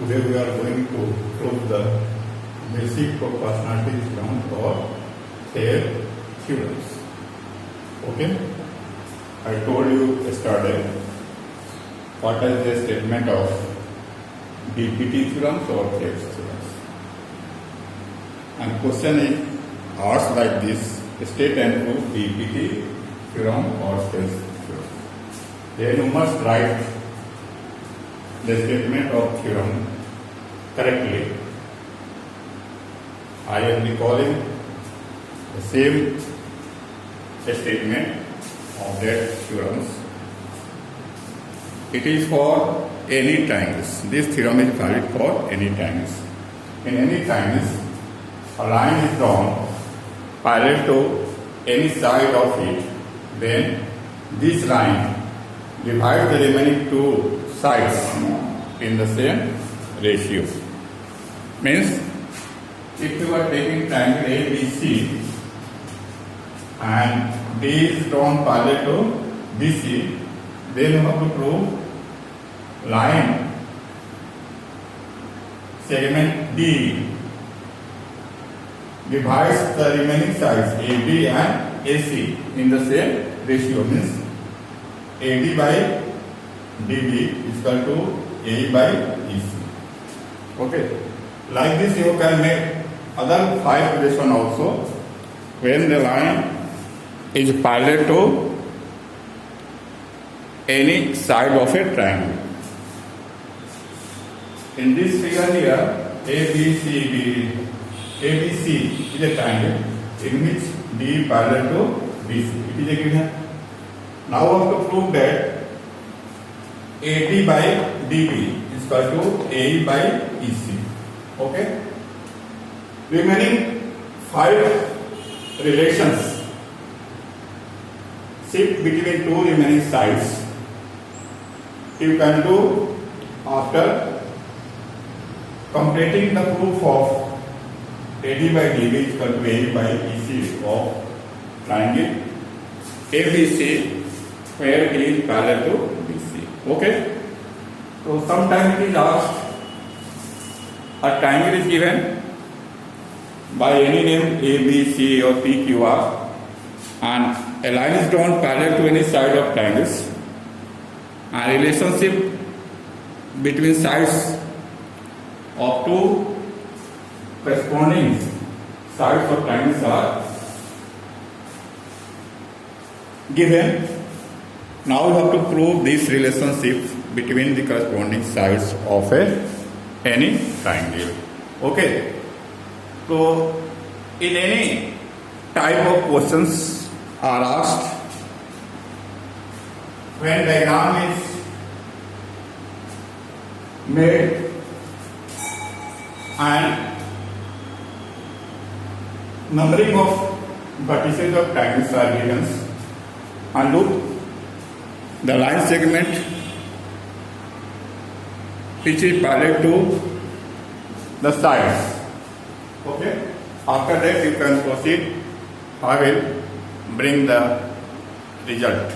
Today we are going to prove the basic proportionality theorem or their theorems. Okay? I told you yesterday what is the statement of DPT theorems or Thayer's theorems. And question is asked like this: state and prove DPT theorem or Thayer's theorem. Then you must write the statement of theorem correctly. I am recalling the same statement of that theorems. It is for any triangles. This theorem is valid for any triangles. In any triangles, a line is drawn parallel to any side of it. Then this line divides the remaining two sides in the same ratio. Means, if you are taking triangle ABC and D is drawn parallel to BC, then you have to prove line segment D divides the remaining sides AB and AC in the same ratio. Means AD by DB is equal to A by EC. Okay. Like this you can make other 5 relation also when the line is parallel to any side of a triangle. In this figure here, ABC is a triangle in which D parallel to BC. It is a given. Now we have to prove that AD by DB is equal to AE by EC. Okay? Remaining 5 relations shift between two remaining sides. You can do after completing the proof of AD by DB is equal to AE by EC of triangle ABC where D is parallel to BC. Okay? So sometimes it is asked, a triangle is given by any name A, B, C or P, Q, R, and a line is drawn parallel to any side of triangles, and relationship between sides of two corresponding sides of triangles are given. Now you have to prove this relationship between the corresponding sides of any triangle. Okay. So in any type of questions are asked, when diagram is made and numbering of vertices of triangles are given, and look, the line segment which is parallel to the sides. Okay. After that you can proceed. I will bring the result.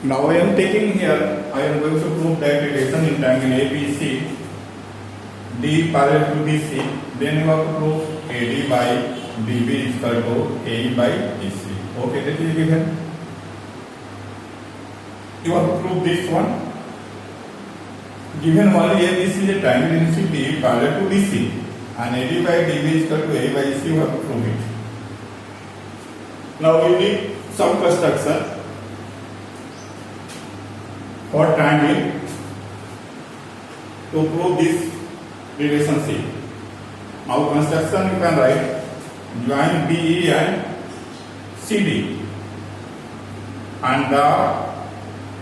Now I am taking here, I am going to prove that relation in triangle ABC, D parallel to BC, then you have to prove AD by DB is equal to AE by EC. Okay, that is given. You have to prove this one. Given only ABC is a triangle in which D parallel to BC and AD by DB is equal to AE by EC, you have to prove it. Now we need some construction for triangle to prove this relationship. Now construction you can write join BE and CD and the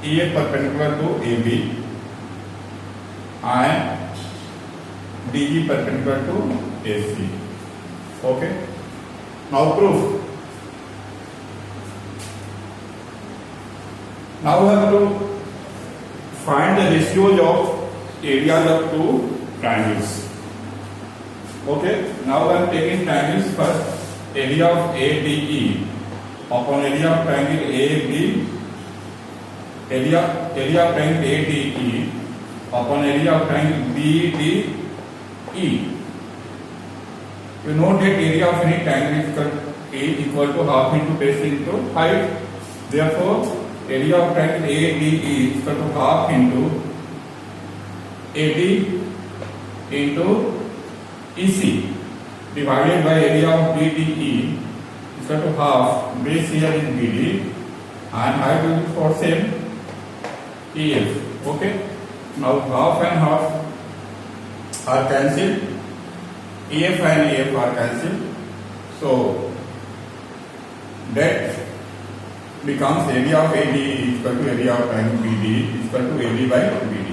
EA perpendicular to AB and DG perpendicular to AC. Okay. Now proof. Now we have to find the ratios of areas of two triangles. Okay. Now I am taking triangles first. Area of ADE upon area of triangle AB, area of triangle ADE upon area of triangle BDE. You know that area of any triangle is equal to half into base into height. Therefore, area of triangle ADE is equal to half into AD into EC divided by area of BDE is equal to half. Base here is BD and height will be for same EF. Okay. Now half and half are cancelled. EF and EF are cancelled. So that becomes area of AD is equal to area of triangle BD is equal to AD by BD.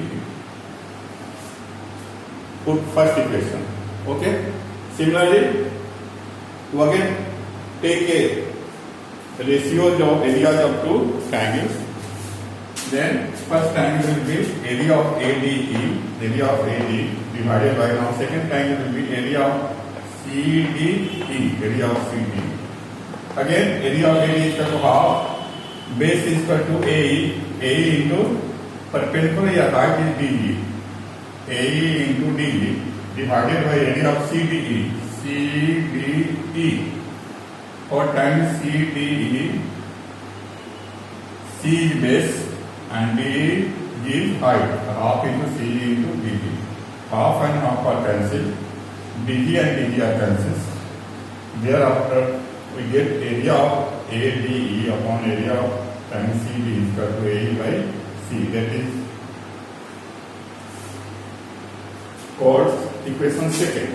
Put first equation. Okay. Similarly, to again take a ratios of areas of two triangles. Then first triangle will be area of ADE, area of AD divided by now second triangle will be area of CDE, area of CD. Again, area of AD is equal to half. Base is equal to AE into perpendicular या height is DE. AE into DE divided by area of CDE. CDE or times CDE. C is base and D is height. Half into C into DE. Half and half are cancelled. DE and DE are cancelled. Thereafter, we get area of ADE upon area of times CD is equal to AE by C. That is called equation second.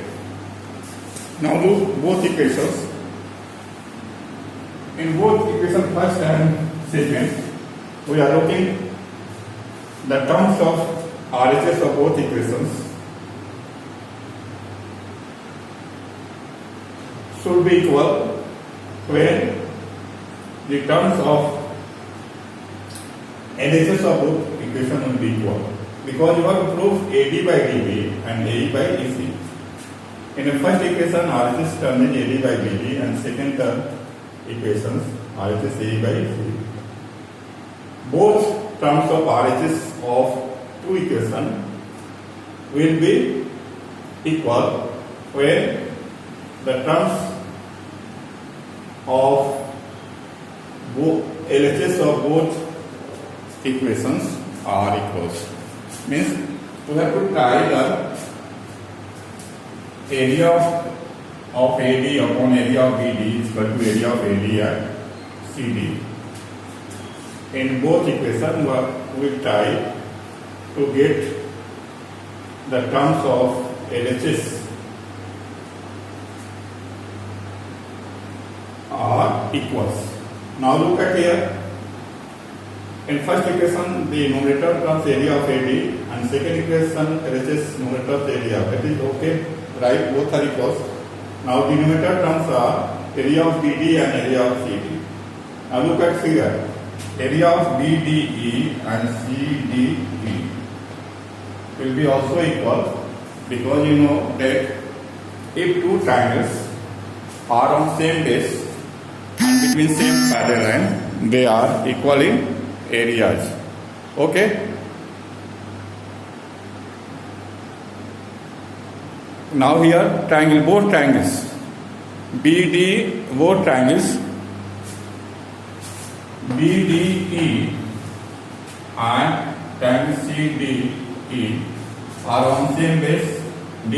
Now do both equations. In both equation first and second, we are looking the terms of RHS of both equations should be equal when the terms of LHS of both equations will be equal. Because you have to prove AD by DB and AE by EC. In the first equation, RHS term is AD by BD and second term equations RHS AE by EC. Both terms of RHS of two equations will be equal when the terms of LHS of both equations are equals. Means we have to tie the area of AD upon area of BD is equal to area of AD and CD. In both equations, we tie to get the terms of LHS are equals. Now look at here. In first equation, the numerator terms area of AD and second equation LHS numerator of area. That is okay, right? Both are equals. Now denominator terms are area of BD and area of CD. Now look at figure. Area of BDE and CDE will be also equal because you know that if two triangles are on same base and between same parallel line, they are equal in areas. Okay. Now here triangle, both triangles BD, both triangles BDE and triangle CDE are on same base D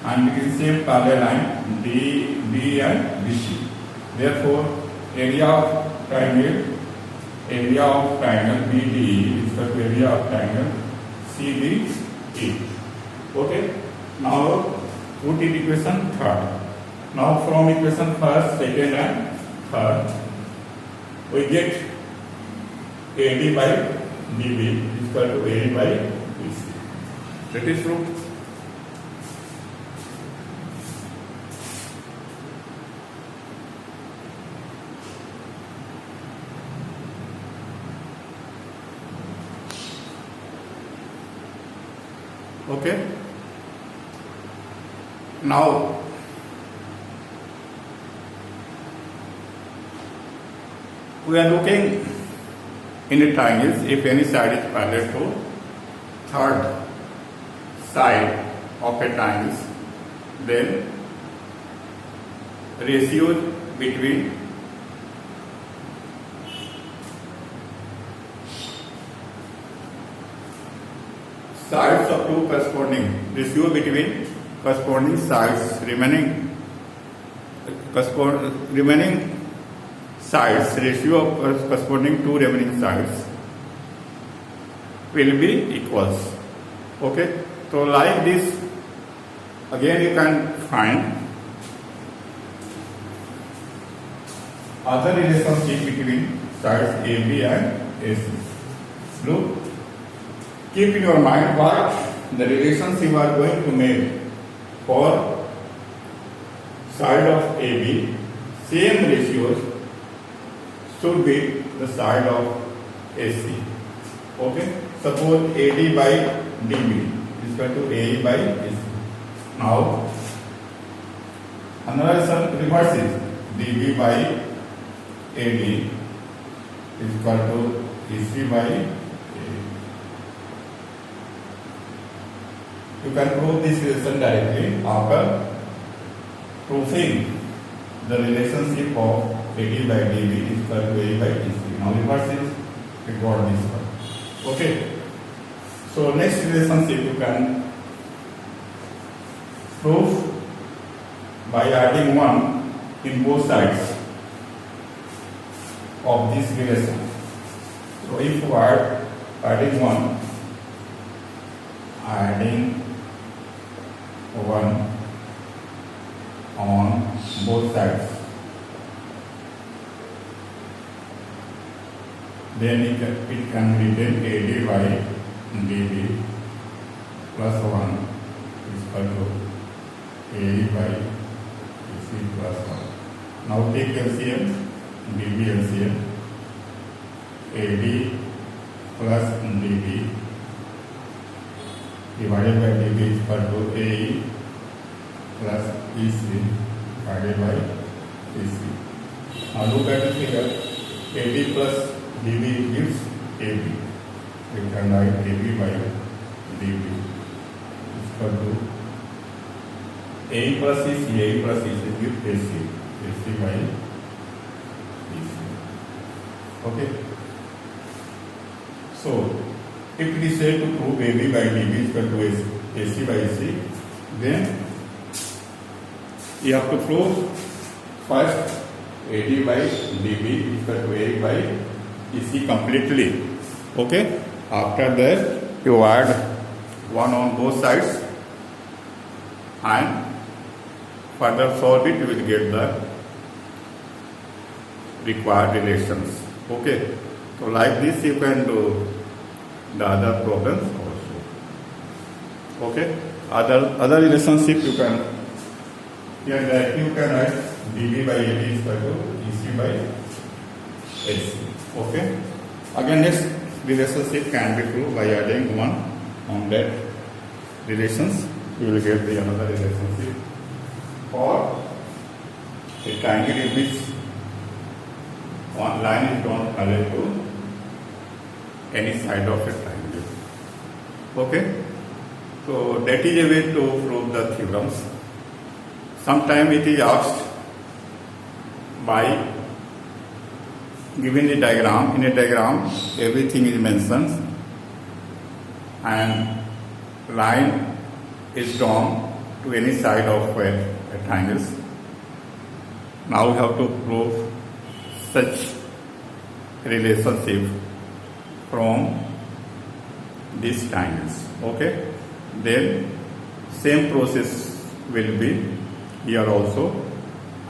and between same parallel line D and BC. Therefore, area of triangle BDE is equal to area of triangle CDE. Okay. Now put in equation third. Now from equation first, second and third, we get AD by DB is equal to AD by BC. That is true. Okay. Now we are looking in the triangles if any side is parallel to third side of a triangle, then ratio between sides of two corresponding sides remaining sides, ratio of corresponding two remaining sides will be equals. Okay, so like this, again you can find other relationship between sides AB and AC. Look, keep in your mind what the relationship you are going to make for side of AB. Same ratios should be the side of AC. Okay, suppose AD by DB is equal to AE by AC. Now another sum reverses, DB by AD is equal to AC by AE. You can prove this relation directly after proving the relationship of AD by DB is equal to AE by DC. Now reverse it, we got this one. Okay. So next relationship you can prove by adding 1 in both sides of this relation. So if you are adding 1 on both sides, then it can retain AD by DB plus 1 is equal to AE by AC plus 1. Now take LCM, DB LCM, AD plus DB divided by DB is equal to AE plus EC divided by AC. Now look at the figure, AD plus DB gives AB. We can write AB by DB is equal to AE plus EC gives AC by EC. Okay. So if it is said to prove AB by DB is equal to AC by EC, then you have to prove first AD by DB is equal to AE by EC completely. Okay. After that, you add 1 on both sides and further solve it, you will get the required relations. Okay. So like this you can do the other problems also. Okay. Other relationship you can, here directly you can write DB by AD is equal to EC by AC. Okay. Again, next relationship can be proved by adding 1 on that relations. You will get the another relationship for a triangle in which one line is drawn parallel to any side of a triangle. Okay. So that is a way to prove the theorems. Sometimes it is asked by given the diagram. In a diagram, everything is mentioned and line is drawn to any side of a triangle. Now we have to prove such relationship from these triangles. Okay. Then same process will be here also,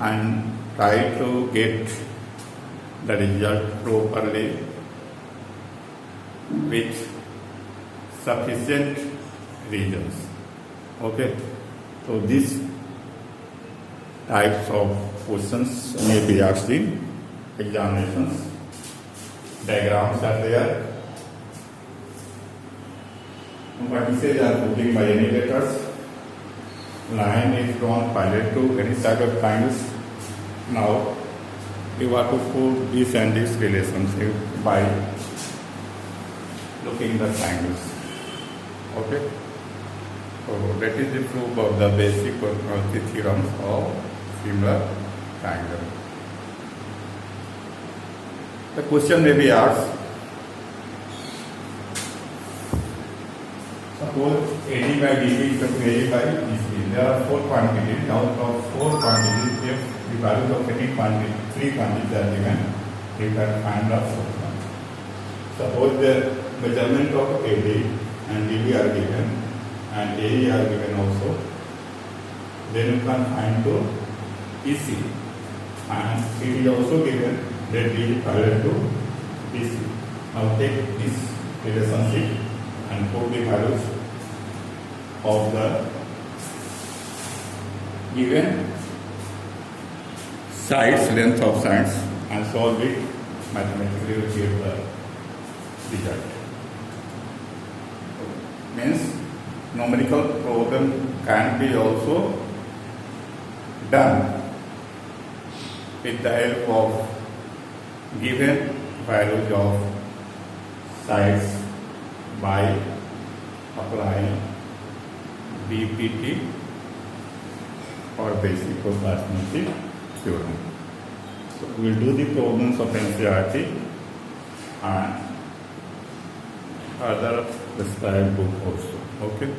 and try to get the result properly with sufficient reasons. Okay. So these types of questions may be asked in examinations. Diagrams are there. Vertices are putting by any letters. Line is drawn parallel to any side of triangles. Now you have to prove this and this relationship by looking the triangles. Okay. So that is the proof of the basic cosmology theorems of similar triangle. The question may be asked, suppose AD by DB is equal to AD by EC. There are four quantities. Out of four quantities, if the values of any quantity, three quantities are given, you can find the fourth one. Suppose the measurement of AD and DB are given and AE are given also, then you can find the EC. And it is also given that D is parallel to DC. Now take this relationship and put the values of the given sides, length of sides, and solve it mathematically to get the result. Means numerical problem can be also done with the help of given values of sides by applying BPT or basic proportionality theorem. So we will do the problems of NCERT and other prescribed book also. Okay.